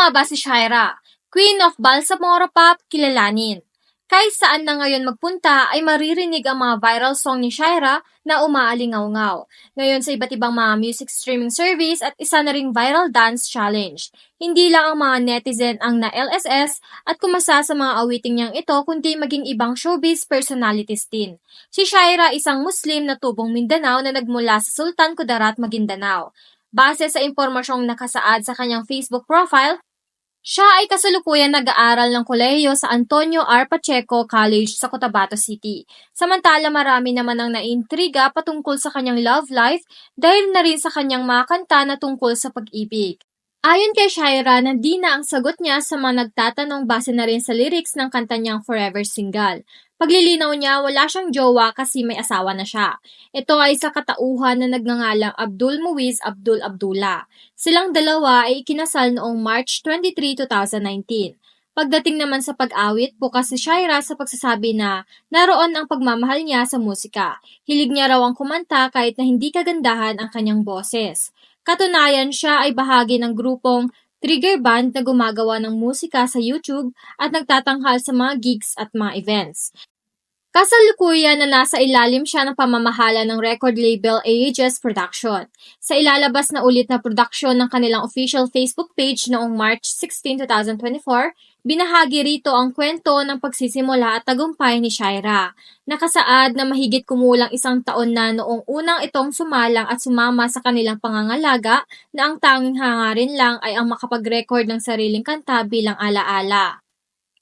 nga ba si Shaira, Queen of Balsamora Pop, kilalanin? Kahit saan na ngayon magpunta ay maririnig ang mga viral song ni Shaira na umaalingaw-ngaw. Ngayon sa iba't ibang mga music streaming service at isa na ring viral dance challenge. Hindi lang ang mga netizen ang na-LSS at kumasa sa mga awiting niyang ito kundi maging ibang showbiz personalities din. Si Shaira isang Muslim na tubong Mindanao na nagmula sa Sultan Kudarat, Maguindanao. Base sa impormasyong nakasaad sa kanyang Facebook profile, siya ay kasalukuyang nag-aaral ng kolehiyo sa Antonio R. Pacheco College sa Cotabato City. Samantala marami naman ang naintriga patungkol sa kanyang love life dahil na rin sa kanyang mga kanta na tungkol sa pag-ibig. Ayon kay Shaira, di na ang sagot niya sa mga nagtatanong base na rin sa lyrics ng kanta niyang Forever Single. Paglilinaw niya, wala siyang jowa kasi may asawa na siya. Ito ay sa katauhan na nagngangalang Abdul Muiz Abdul Abdullah. Silang dalawa ay ikinasal noong March 23, 2019. Pagdating naman sa pag-awit, bukas si Shaira sa pagsasabi na naroon ang pagmamahal niya sa musika. Hilig niya raw ang kumanta kahit na hindi kagandahan ang kanyang boses. Katunayan, siya ay bahagi ng grupong Trigger Band na gumagawa ng musika sa YouTube at nagtatanghal sa mga gigs at mga events. Kasalukuyan na nasa ilalim siya ng pamamahala ng record label AHS Production. Sa ilalabas na ulit na produksyon ng kanilang official Facebook page noong March 16, 2024, binahagi rito ang kwento ng pagsisimula at tagumpay ni Shaira. Nakasaad na mahigit kumulang 1 taon na noong unang itong sumalang at sumama sa kanilang pangangalaga na ang tanging hangarin lang ay ang makapag-record ng sariling kanta bilang alaala.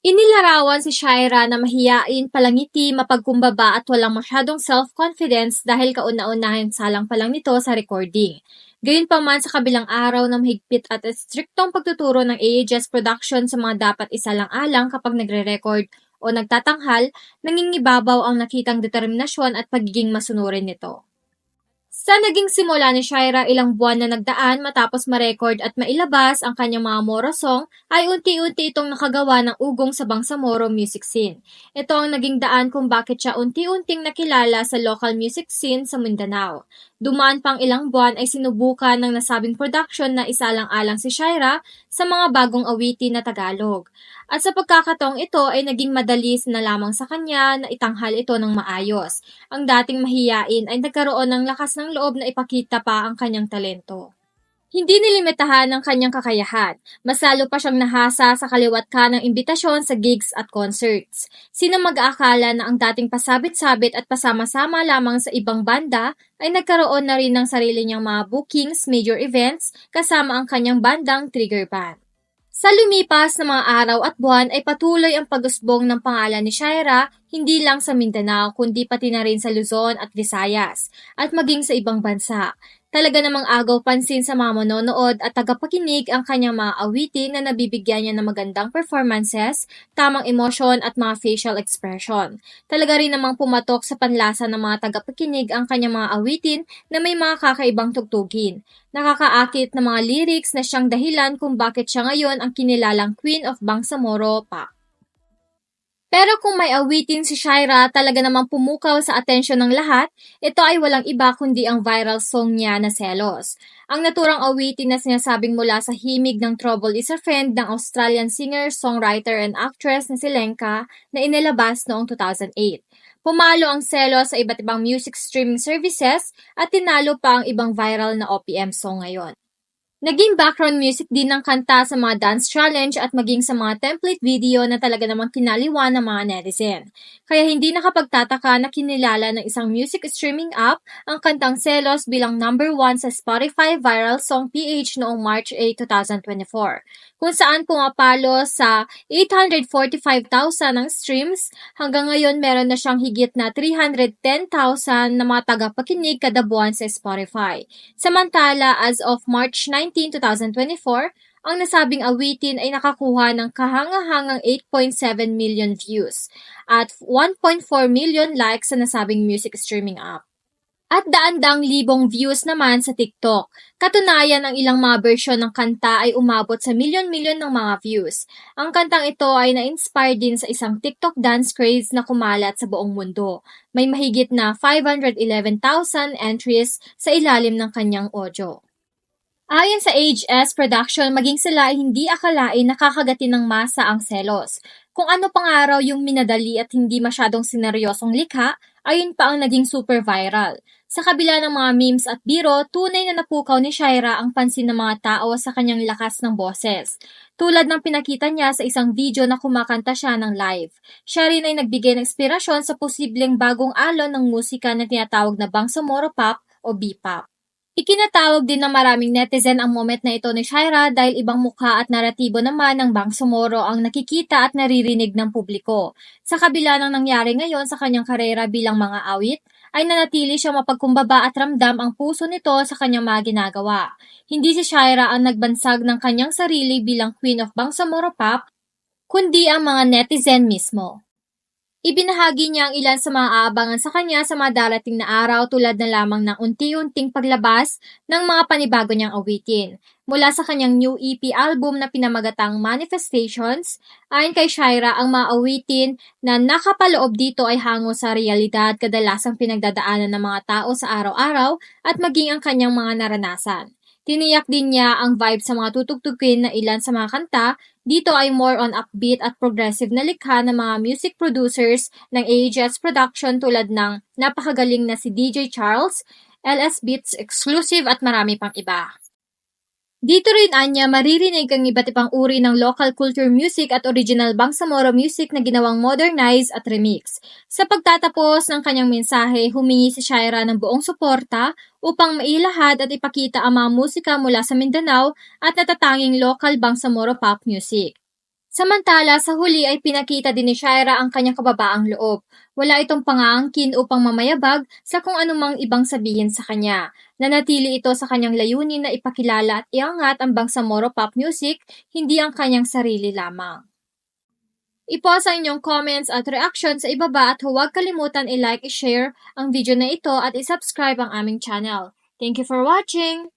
Inilarawan si Shaira na mahiyain, palangiti, mapagkumbaba at walang masyadong self-confidence dahil kauna-unahin salang pa lang nito sa recording. Gayunpaman sa kabilang araw na mahigpit at striktong pagtuturo ng AHS Production sa mga dapat isalang-alang kapag nagre-record o nagtatanghal, nangingibabaw ang nakitang determinasyon at pagiging masunurin nito. Sa naging simula ni Shaira ilang buwan na nagdaan matapos ma-record at mailabas ang kanyang mga Moro song ay unti-unti itong nakagawa ng ugong sa Bangsamoro music scene. Ito ang naging daan kung bakit siya unti-unting nakilala sa local music scene sa Mindanao. Dumaan pang ilang buwan ay sinubukan ng nasabing production na isalang-alang si Shaira sa mga bagong awitin na Tagalog. At sa pagkakataong ito ay naging madali na lamang sa kanya na itanghal ito ng maayos. Ang dating mahiyain ay nagkaroon ng lakas ng loob na ipakita pa ang kanyang talento. Hindi nilimitahan ang kanyang kakayahan. Mas lalo pa siyang nahasa sa kaliwat ka ng imbitasyon sa gigs at concerts. Sino mag-aakala na ang dating pasabit-sabit at pasama-sama lamang sa ibang banda ay nagkaroon na rin ng sarili niyang mga bookings, major events, kasama ang kanyang bandang Trigger Band. Sa lumipas na mga araw at buwan ay patuloy ang pag-usbong ng pangalan ni Shaira hindi lang sa Mindanao kundi pati na rin sa Luzon at Visayas at maging sa ibang bansa. Talaga namang agaw pansin sa mga manonood at tagapakinig ang kanyang mga awitin na nabibigyan niya ng magandang performances, tamang emosyon at mga facial expression. Talaga rin namang pumatok sa panlasa ng mga tagapakinig ang kanyang mga awitin na may mga kakaibang tugtugin. Nakakaakit na mga lyrics na siyang dahilan kung bakit siya ngayon ang kinilalang Queen of Bangsamoro Pop. Pero kung may awitin si Shaira talaga namang pumukaw sa atensyon ng lahat, ito ay walang iba kundi ang viral song niya na Selos. Ang naturang awitin na sinasabing mula sa himig ng Trouble is a Friend ng Australian singer, songwriter and actress na si Lenka na inilabas noong 2008. Pumalo ang Selos sa iba't ibang music streaming services at tinalo pa ang ibang viral na OPM song ngayon. Naging background music din ng kanta sa mga dance challenge at maging sa mga template video na talaga namang kinaliwan ng mga netizen. Kaya hindi nakapagtataka na kinilala ng isang music streaming app ang kantang Selos bilang number 1 sa Spotify Viral Song PH noong March 8, 2024, kung saan pumapalo sa 845,000 ng streams. Hanggang ngayon meron na siyang higit na 310,000 na mga tagapakinig kada buwan sa Spotify. Samantala, as of March 19, 2024, ang nasabing awitin ay nakakuha ng kahangahangang 8.7 million views at 1.4 million likes sa nasabing music streaming app. At daan-daang libong views naman sa TikTok. Katunayan, ang ilang mga bersyon ng kanta ay umabot sa milyon-milyon ng mga views. Ang kantang ito ay na-inspire din sa isang TikTok dance craze na kumalat sa buong mundo. May mahigit na 511,000 entries sa ilalim ng kanyang audio. Ayon sa HS Production, maging sila ay hindi akalain nakakagatin ng masa ang selos. Kung ano pang araw yung minadali at hindi masyadong sineryosong likha, ayun pa ang naging super viral. Sa kabila ng mga memes at biro, tunay na napukaw ni Shaira ang pansin ng mga tao sa kanyang lakas ng boses. Tulad ng pinakita niya sa isang video na kumakanta siya ng live. Siya rin ay nagbigay ng inspirasyon sa posibleng bagong alon ng musika na tinatawag na Bangsamoro Pop o B-Pop. Ikinatawag din ng maraming netizen ang moment na ito ni Shaira dahil ibang mukha at naratibo naman ng Bangsamoro ang nakikita at naririnig ng publiko. Sa kabila ng nangyari ngayon sa kanyang karera bilang mga awit, ay nanatili siyang mapagkumbaba at ramdam ang puso nito sa kanyang mga ginagawa. Hindi si Shaira ang nagbansag ng kanyang sarili bilang Queen of Bangsamoro Pop, kundi ang mga netizen mismo. Ibinahagi niya ang ilan sa mga aabangan sa kanya sa mga darating na araw tulad na lamang ng unti-unting paglabas ng mga panibago niyang awitin. Mula sa kanyang new EP album na pinamagatang Manifestations, ayon kay Shaira, ang mga awitin na nakapaloob dito ay hango sa realidad, kadalasang pinagdadaanan ng mga tao sa araw-araw at maging ang kanyang mga naranasan. Tiniyak din niya ang vibe sa mga tutugtugin na ilan sa mga kanta. Dito ay more on upbeat at progressive na likha ng mga music producers ng AHS Production tulad ng napakagaling na si DJ Charles, LS Beats Exclusive at marami pang iba. Dito rin anya maririnig ang iba't ibang uri ng local culture music at original Bangsamoro music na ginawang modernize at remix. Sa pagtatapos ng kanyang mensahe, humingi si Shaira ng buong suporta upang mailahad at ipakita ang mga musika mula sa Mindanao at natatanging local Bangsamoro pop music. Samantala, sa huli ay pinakita din ni Shaira ang kanyang kababaang loob. Wala itong pangaangkin upang mamayabag sa kung anumang ibang sabihin sa kanya. Nanatili ito sa kanyang layunin na ipakilala at iangat ang Bangsamoro pop music, hindi ang kanyang sarili lamang. I-post ang inyong comments at reaction sa ibaba at huwag kalimutan i-like, i-share ang video na ito at i-subscribe ang aming channel. Thank you for watching!